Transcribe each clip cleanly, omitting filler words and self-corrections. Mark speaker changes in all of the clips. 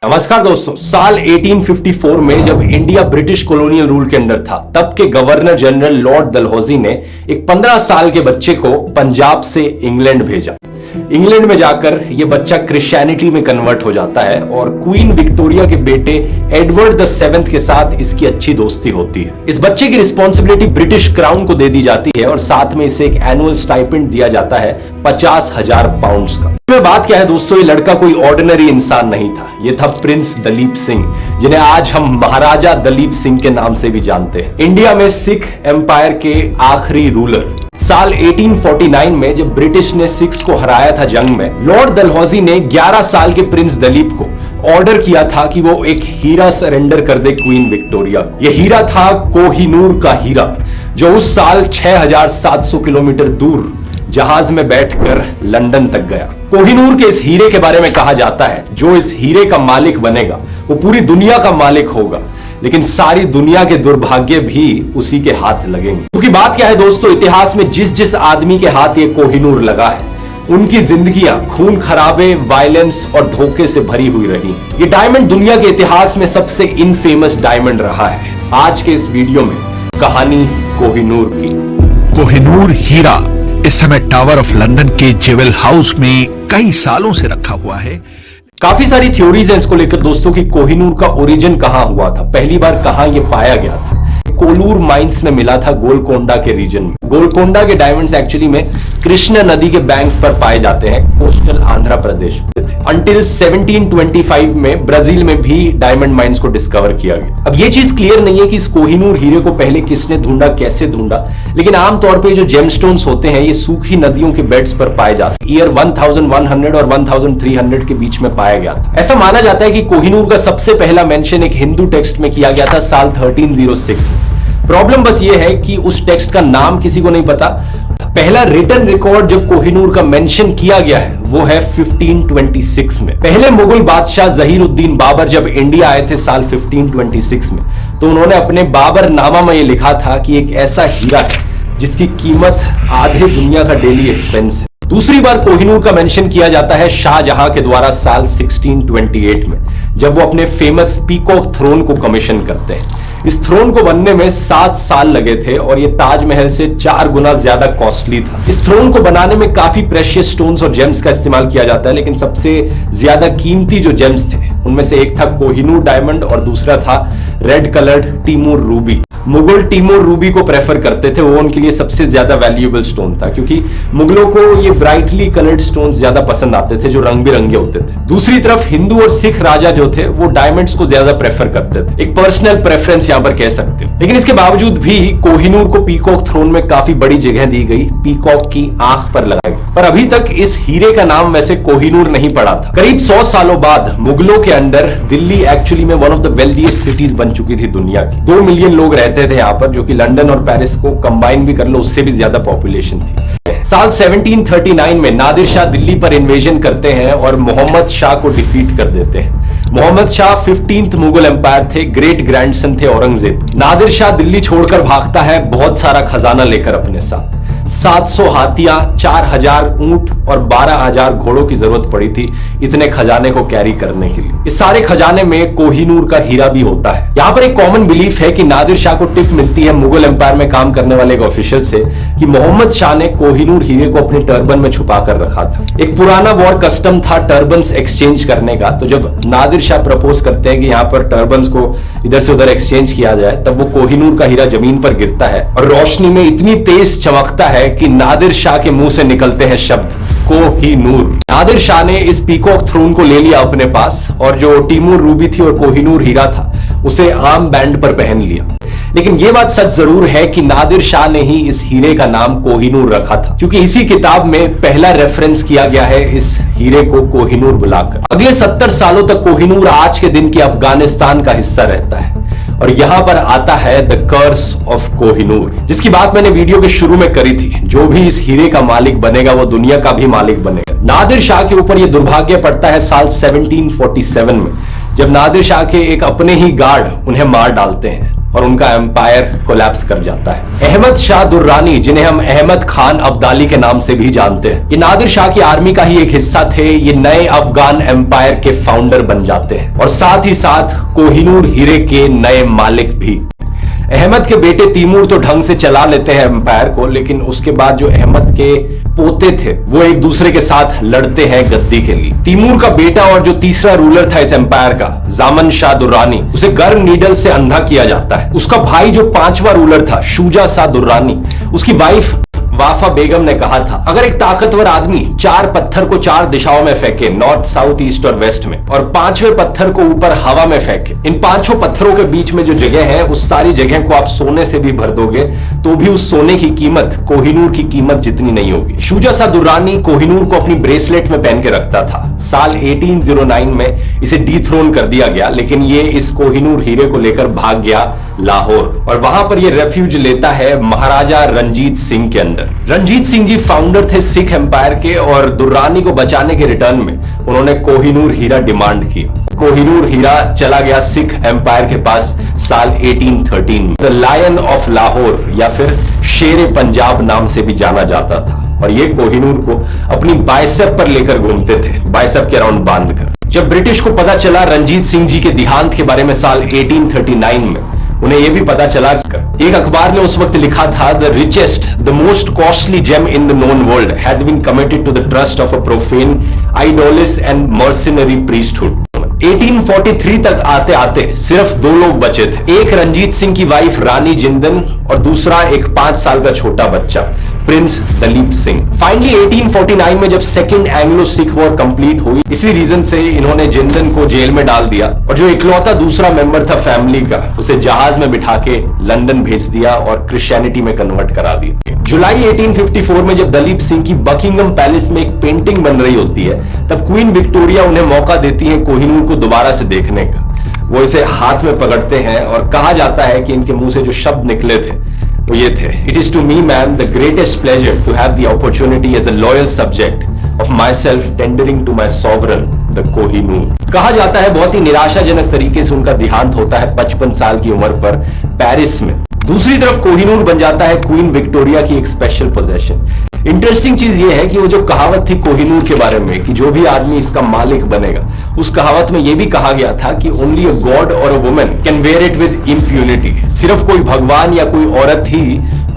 Speaker 1: नमस्कार दोस्तों, साल 1854 में जब इंडिया ब्रिटिश कॉलोनियल रूल के अंदर था, तब के गवर्नर जनरल लॉर्ड डलहौजी ने एक 15 साल के बच्चे को पंजाब से इंग्लैंड भेजा। इंग्लैंड में जाकर यह बच्चा क्रिश्चियनिटी में कन्वर्ट हो जाता है और क्वीन विक्टोरिया के बेटे एडवर्ड द 7th के साथ इसकी अच्छी दोस्ती होती है। इस बच्चे की रिस्पॉन्सिबिलिटी ब्रिटिश क्राउन को दे दी जाती है और साथ में इसे एक एनुअल स्टाइपेंड दिया जाता है 50,000 पाउंड्स का। बात क्या है दोस्तों, ये लड़का कोई ऑर्डिनरी इंसान नहीं था, ये था प्रिंस दलीप सिंह, जिन्हें आज हम महाराजा दलीप सिंह के नाम से भी जानते हैं। इंडिया में सिख एम्पायर के आखिरी रूलर। साल 1849 में जब ब्रिटिश ने सिख्स को हराया था जंग में, लॉर्ड डलहौजी ने 11 साल के प्रिंस दलीप को ऑर्डर किया था कि वो एक हीरा सरेंडर कर दे क्वीन विक्टोरिया को। यह हीरा था कोहिनूर का हीरा, जो उस साल 6700 किलोमीटर दूर जहाज में बैठकर लंदन तक गया। कोहिनूर के इस हीरे के बारे में कहा जाता है, जो इस हीरे का मालिक बनेगा वो पूरी दुनिया का मालिक होगा, लेकिन सारी दुनिया के दुर्भाग्य भी उसी के हाथ लगेंगे। क्योंकि बात क्या है दोस्तों, इतिहास में जिस जिस आदमी के हाथ ये कोहिनूर लगा है, उनकी जिंदगियां खून खराबे, वायलेंस और धोखे से भरी हुई रही। ये डायमंड दुनिया के इतिहास में सबसे इनफेमस डायमंड रहा है। आज के इस वीडियो में कहानी कोहिनूर की।
Speaker 2: कोहिनूर हीरा इस समय टावर ऑफ लंदन के जेवेल हाउस में कई सालों से रखा हुआ है।
Speaker 1: काफी सारी थ्योरीज हैं इसको लेकर दोस्तों कि कोहिनूर का ओरिजिन कहां हुआ था, पहली बार कहां यह पाया गया था। कोलूर माइंस में मिला था गोलकोंडा के रीजन में। गोलकोंडा के डायमंड्स एक्चुअली में कृष्णा नदी के बैंक्स पर पाए जाते हैं, कोस्टल आंध्र प्रदेश में थे। अंटिल 1725 में ब्राजील में भी डायमंड माइंस को डिस्कवर किया गया। अब ये चीज क्लियर नहीं है कि इस कोहिनूर हीरे को पहले किसने ढूंढा, कैसे ढूंढा, लेकिन आमतौर पर जो जेमस्टोन्स होते हैं ये सूखी नदियों के बेड्स पर पाए जाते हैं। ईयर 1100 और 1300 के बीच में पाया गया था। ऐसा माना जाता है कि कोहिनूर का सबसे पहला मेंशन एक हिंदू टेक्स्ट में किया गया था साल 1306 में। प्रॉब्लम बस ये है कि उस टेक्स्ट का नाम किसी को नहीं पता। पहला रिटन रिकॉर्ड जब कोहिनूर का मेंशन किया गया है वो है 1526 में। पहले मुगल बादशाह जहीरुद्दीन बाबर जब इंडिया आए थे साल 1526 में, तो उन्होंने अपने बाबर नामा में ये लिखा था कि एक ऐसा हीरा है जिसकी कीमत आधे दुनिया का डेली एक्सपेंस है। दूसरी बार कोहिनूर का मेंशन किया जाता है शाहजहां के द्वारा साल 1628 में, जब वो अपने फेमस पीकॉक थ्रोन को कमीशन करते हैं। इस थ्रोन को बनने में 7 साल लगे थे और ये ताजमहल से 4 गुना ज्यादा कॉस्टली था। इस थ्रोन को बनाने में काफी प्रेशियस स्टोन्स और जेम्स का इस्तेमाल किया जाता है, लेकिन सबसे ज्यादा कीमती जो जेम्स थे उनमें से एक था कोहिनूर डायमंड और दूसरा था red coloured Timur ruby. Mughal Timur ruby को प्रेफर करते थे, वो उनके लिए सबसे ज्यादा वैल्यूएबल स्टोन था, क्योंकि मुगलों को ये ब्राइटली कलर्ड स्टोन्स ज्यादा पसंद आते थे जो रंग बिरंगे होते थे। दूसरी तरफ हिंदू और सिख राजा जो थे वो डायमंड्स को ज्यादा प्रेफर करते थे, एक पर्सनल प्रेफरेंस यहां पर कह सकते हो। लेकिन इसके बावजूद भी कोहिनूर को पीकॉक थ्रोन में काफी बड़ी जगह दी गई, पीकॉक की आंख पर लगाई गई। पर अभी तक इस हीरे का नाम वैसे कोहिनूर नहीं पड़ा था। करीब 100 सालों बाद मुगलों के अंडर दिल्ली एक्चुअली में one of the wealthiest cities बन चुकी थी दुनिया की। 2 मिलियन लोग रहते थे यहाँ पर, जो कि लंदन और पेरिस को कंबाइन भी कर लो उससे भी ज्यादा पॉपुलेशन थी। साल 1739 में नादिर शाह दिल्ली पर इन्वेजन करते हैं और मोहम्मद शाह को डिफीट कर देते हैं। मोहम्मद शाह 15th मुगल एम्पायर थे, ग्रेट ग्रैंडसन थे औरंगजेब। नादिर शाह दिल्ली छोड़कर भागता है बहुत सारा खजाना लेकर अपने साथ। 700 हाथियां, 4000 ऊंट और 12000 घोड़ों की जरूरत पड़ी थी इतने खजाने को कैरी करने के लिए। इस सारे खजाने में कोहिनूर का हीरा भी होता है। यहाँ पर एक कॉमन बिलीफ है कि नादिर शाह को टिप मिलती है मुगल एम्पायर में काम करने वाले एक ऑफिशियल से कि मोहम्मद शाह ने कोहिनूर हीरे को अपने टर्बन में छुपा कर रखा था। एक पुराना वॉर कस्टम था टर्बन्स एक्सचेंज करने का, तो जब नादिर शाह प्रपोज करते हैं कि यहाँ पर टर्बन्स को इधर से उधर एक्सचेंज किया जाए, तब वो कोहिनूर का हीरा जमीन पर गिरता है और रोशनी में इतनी तेज चमकता है कि नादिर शाह के मुंह से निकलते हैं शब्द कोहिनूर। नादिर शाह ने इस पीकॉक थ्रोन को ले लिया अपने पास और जो टिमूर रूबी थी और कोहिनूर हीरा था उसे आर्म बैंड पर पहन लिया। लेकिन यह बात सच जरूर है कि नादिर शाह ने ही इस हीरे का नाम कोहिनूर रखा था, क्योंकि इसी किताब में पहला रेफरेंस किया गया है इस हीरे को कोहिनूर बुलाकर। अगले 70 सालों तक कोहिनूर आज के दिन के अफगानिस्तान का हिस्सा रहता है और यहां पर आता है द कर्स ऑफ कोहिनूर, जिसकी बात मैंने वीडियो के शुरू में करी थी। जो भी इस हीरे का मालिक बनेगा वो दुनिया का भी मालिक बनेगा। नादिर शाह के ऊपर यह दुर्भाग्य पड़ता है साल 1747 में, जब नादिर शाह के एक अपने ही गार्ड उन्हें मार डालते हैं और उनका एम्पायर कोलैप्स कर जाता है। अहमद शाह दुर्रानी, जिन्हें हम अहमद खान अब्दाली के नाम से भी जानते हैं, ये नादिर शाह की आर्मी का ही एक हिस्सा थे। ये नए अफगान एम्पायर के फाउंडर बन जाते हैं और साथ ही साथ कोहिनूर हीरे के नए मालिक भी। अहमद के बेटे तैमूर तो ढंग से चला लेते हैं एम्पायर को, लेकिन उसके बाद जो अहमद के पोते थे वो एक दूसरे के साथ लड़ते हैं गद्दी के लिए। तैमूर का बेटा और जो तीसरा रूलर था इस एम्पायर का, जामन शाह दुर्रानी, उसे गर्म नीडल से अंधा किया जाता है। उसका भाई जो पांचवा रूलर था, शुजा शाह दुर्रानी, उसकी वाइफ वाफा बेगम ने कहा था, अगर एक ताकतवर आदमी 4 पत्थर को 4 दिशाओं में फेंके, नॉर्थ, साउथ, ईस्ट और वेस्ट में, और 5वें पत्थर को ऊपर हवा में फेंके, इन 5 पत्थरों के बीच में जो जगह है उस सारी जगह को आप सोने से भी भर दोगे तो भी उस सोने की कीमत कोहिनूर की कीमत जितनी नहीं होगी। शुजा शाह दुर्रानी कोहिनूर को अपनी ब्रेसलेट में पहन के रखता था। साल 1809 में इसे डीथ्रोन कर दिया गया, लेकिन ये इस कोहिनूर हीरे को लेकर भाग गया लाहौर और वहां पर ये रेफ्यूज लेता है महाराजा रंजीत सिंह के अंदर। रंजीत सिंह जी फाउंडर थे सिख एम्पायर के और दुर्रानी को बचाने के रिटर्न में उन्होंने कोहिनूर हीरा डिमांड की। कोहिनूर हीरा चला गया सिख एम्पायर के पास साल 1813 में। द लायन ऑफ लाहौर या फिर शेर पंजाब नाम से भी जाना जाता था और ये कोहिनूर को अपनी बाइसेप पर लेकर घूमते थे, बाइसेप के अराउंड बांधकर। जब ब्रिटिश को पता चला रंजीत सिंह जी के देहांत के बारे में साल 1839 में, उन्हें यह भी पता चला एक अखबार ने उस वक्त लिखा था, the richest, the most costly gem in the known world has been committed to the trust of a profane, idolatrous and mercenary priesthood. 1843 तक आते आते सिर्फ 2 लोग बचे थे, एक रंजीत सिंह की वाइफ रानी जिंदन और दूसरा एक 5 साल का छोटा बच्चा प्रिंस दलीप सिंह। फाइनली 1849 में जब second Anglo Sikh war complete हुई, इसी रीजन से इन्होंने जिंदन को जेल में डाल दिया और जो इकलौता दूसरा मेंबर था फैमिली का, उसे जहाज में बिठा के लंदन भेज दिया और क्रिश्चियनिटी में कन्वर्ट करा दिया। जुलाई 1854 में जब दलीप सिंह की बकिंगम पैलेस में एक पेंटिंग बन रही होती है, तब क्वीन विक्टोरिया उन्हें मौका देती है कोहिनूर को दोबारा से देखने का। वो इसे हाथ में पकड़ते हैं और कहा जाता है कि इनके मुंह से जो शब्द निकले थे वो ये थे, it is to me man the greatest pleasure to have the opportunity as a loyal subject of my self tendering to my sovereign the Kohinoor. कहा जाता है बहुत ही निराशाजनक तरीके से उनका देहांत होता है 55 साल की उम्र पर पेरिस में। दूसरी तरफ कोहिनूर बन जाता है क्वीन विक्टोरिया की एक स्पेशल पोजेशन। इंटरेस्टिंग चीज ये है कि वो जो कहावत थी कोहिनूर के बारे में कि जो भी आदमी इसका मालिक बनेगा, उस कहावत में ये भी कहा गया था कि ओनली अ गॉड और a woman can wear it with impunity. सिर्फ कोई भगवान या कोई औरत ही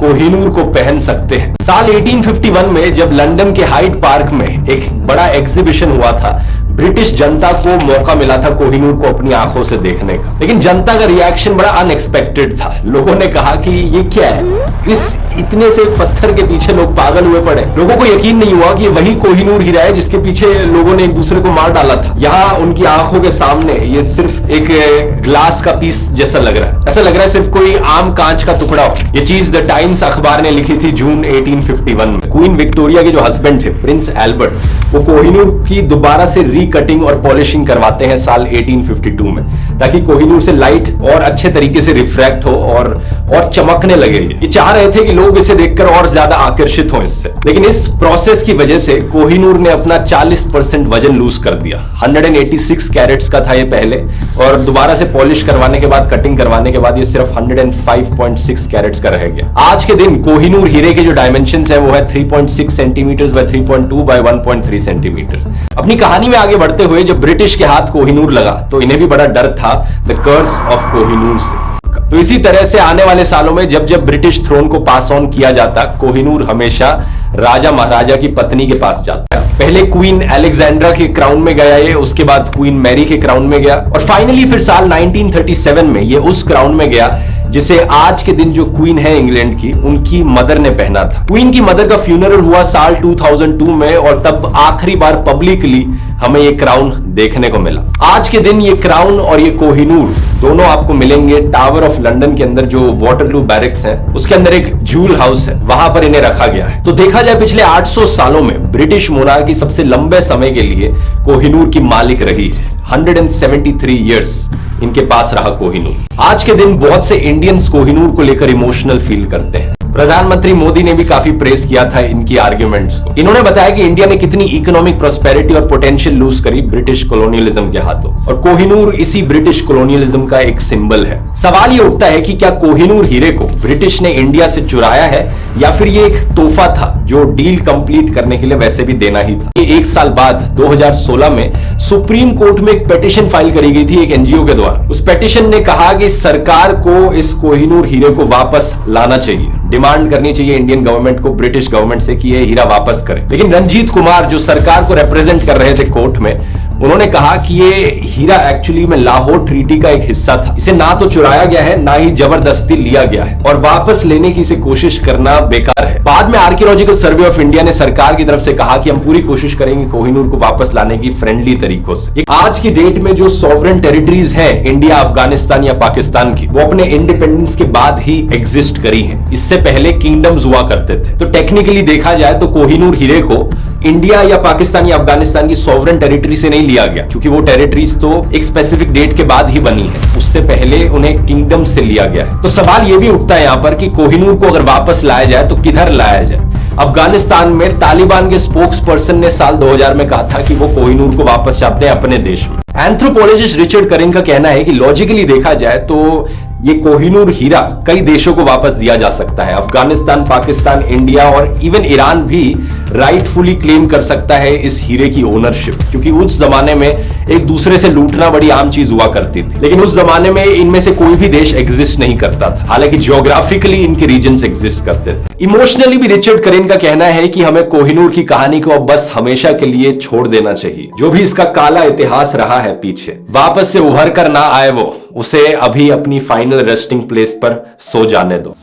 Speaker 1: कोहिनूर को पहन सकते हैं। साल 1851 में जब लंदन के हाइड पार्क में एक बड़ा एग्जीबिशन हुआ था, ब्रिटिश जनता को मौका मिला था कोहिनूर को अपनी आंखों से देखने का, लेकिन जनता का रिएक्शन बड़ा अनएक्सपेक्टेड था। लोगों ने कहा कि ये क्या है, इस इतने से पत्थर के पीछे लोग पागल हुए पड़े। लोगों को यकीन नहीं हुआ कि वही कोहिनूर हीरा है जिसके पीछे लोगों ने एक दूसरे को मार डाला था। यहाँ उनकी आंखों के सामने ये सिर्फ एक ग्लास का पीस जैसा लग रहा है, ऐसा लग रहा है सिर्फ कोई आम कांच का टुकड़ा हो। ये चीज द टाइम्स अखबार ने लिखी थी जून 1851 में। क्वीन विक्टोरिया के जो हस्बैंड थे प्रिंस एल्बर्ट, वो कोहिनूर की दोबारा से रीकटिंग और पॉलिशिंग करवाते हैं साल 1852 में, ताकि कोहिनूर से लाइट और अच्छे तरीके से रिफ्रैक्ट हो और चमकने लगे। ये चाह रहे थे कि लोग इसे देखकर और ज्यादा आकर्षित हो इससे, लेकिन इस प्रोसेस की वजह से कोहिनूर ने अपना 40% वजन लूज कर दिया। 186 कैरेट्स का था ये पहले, और दोबारा से पॉलिश करवाने के बाद, कटिंग करवाने के बाद ये सिर्फ 105.6 कैरेट्स का रह गया। आज के दिन कोहिनूर हीरे के जो डायमेंशंस है वो है 3.6 सेंटीमीटर्स बाय 3.2 बाय 1.3 सेंटीमीटर्स। अपनी कहानी में आगे बढ़ते हुए जब ब्रिटिश के हाथ कोहिनूर लगा तो इन्हें भी बड़ा डर था द कर्स ऑफ कोहिनूर से। तो इसी तरह से आने वाले सालों में जब जब ब्रिटिश थ्रोन को पास ऑन किया जाता, कोहिनूर हमेशा राजा महाराजा की पत्नी के पास जाता है। पहले क्वीन अलेक्जेंड्रा के क्राउन में गया ये, उसके बाद क्वीन मैरी के क्राउन में गया, और फाइनली फिर साल 1937 में ये उस क्राउन में गया जिसे आज के दिन जो क्वीन है इंग्लैंड की, उनकी मदर ने पहना था। क्वीन की मदर का फ्यूनरल हुआ साल 2002 में, और तब आखिरी बार पब्लिकली हमें ये क्राउन देखने को मिला। आज के दिन ये क्राउन और ये कोहिनूर दोनों आपको मिलेंगे टावर ऑफ लंदन के अंदर, जो वाटरलू बैरिक्स है उसके अंदर एक जूल हाउस है, वहां पर इन्हें रखा गया है। तो देखा जाए पिछले 800 सालों में ब्रिटिश मोनार्की सबसे लंबे समय के लिए कोहिनूर की मालिक रही है। 173 इयर्स इनके पास रहा कोहिनूर। आज के दिन बहुत से इंडियंस कोहिनूर को लेकर इमोशनल फील करते हैं। प्रधानमंत्री मोदी ने भी काफी प्रेस किया था इनकी आर्ग्यूमेंट्स को। इन्होंने बताया कि इंडिया ने कितनी इकोनॉमिक प्रोस्पेरिटी और पोटेंशियल लूज करी ब्रिटिश कॉलोनियलिज्म के हाथों, और कोहिनूर इसी ब्रिटिश कॉलोनियलिज्म का एक सिंबल है। सवाल ये उठता है कि क्या कोहिनूर हीरे को ब्रिटिश ने इंडिया से चुराया है या फिर ये एक तोहफा था जो डील कंप्लीट करने के लिए वैसे भी देना ही था। एक साल बाद 2016 में सुप्रीम कोर्ट में एक पिटीशन फाइल करी गई थी एक एनजीओ के द्वारा। उस पिटीशन ने कहा कि सरकार को इस कोहिनूर हीरे को वापस लाना चाहिए, डिमांड करनी चाहिए इंडियन गवर्नमेंट को ब्रिटिश गवर्नमेंट से कि ये हीरा वापस करे। लेकिन रंजीत कुमार जो सरकार को रिप्रेजेंट कर रहे थे कोर्ट में, उन्होंने कहा कि ये हीरा एक्चुअली में लाहौर ट्रीटी का एक हिस्सा था, इसे ना तो चुराया गया है ना ही जबरदस्ती लिया गया है, और वापस लेने की इसे कोशिश करना बेकार है। बाद में आर्कियोलॉजिकल सर्वे ऑफ इंडिया ने सरकार की तरफ से कहा कि हम पूरी कोशिश करेंगे कोहिनूर को वापस लाने की फ्रेंडली तरीकों से। आज की डेट में जो सॉवरेन टेरिटरीज हैं इंडिया, अफगानिस्तान या पाकिस्तान की, वो अपने इंडिपेंडेंस के बाद ही एग्जिस्ट करी हैं। इससे पहले किंगडम्स हुआ करते थे। तो टेक्निकली देखा जाए तो कोहिनूर हीरे को इंडिया या पाकिस्तान या अफगानिस्तान की सॉवरेन टेरिटरी से नहीं लिया गया, क्योंकि वो टेरिटरीज तो एक स्पेसिफिक डेट के बाद ही बनी है, उससे पहले उन्हें किंगडम से लिया गया है। तो सवाल ये भी उठता है यहां पर कि कोहिनूर को अगर वापस लाया जाए तो किधर लाया जाए। अफगानिस्तान में तालिबान के स्पोक्स पर्सन ने साल 2000 में कहा था कि वो कोहिनूर को वापस चाहते हैं अपने देश में। एंथ्रोपोलॉजिस्ट रिचर्ड करिन का कहना है कि लॉजिकली देखा जाए तो ये कोहिनूर हीरा कई देशों को वापस दिया जा सकता है। अफगानिस्तान, पाकिस्तान, इंडिया और इवन ईरान भी राइटफुली क्लेम कर सकता है इस हीरे की ओनरशिप, क्योंकि उस जमाने में एक दूसरे से लूटना बड़ी आम चीज हुआ करती थी। लेकिन उस जमाने में इनमें से कोई भी देश एग्जिस्ट नहीं करता था, हालांकि जियोग्राफिकली इनके रीजन्स एग्जिस्ट करते थे। इमोशनली भी रिचर्ड करिन का कहना है कि हमें कोहिनूर की कहानी को अब बस हमेशा के लिए छोड़ देना चाहिए। जो भी इसका काला इतिहास रहा है पीछे, वापस से उभर कर ना आए वो, उसे अभी अपनी फाइनल रेस्टिंग प्लेस पर सो जाने दो।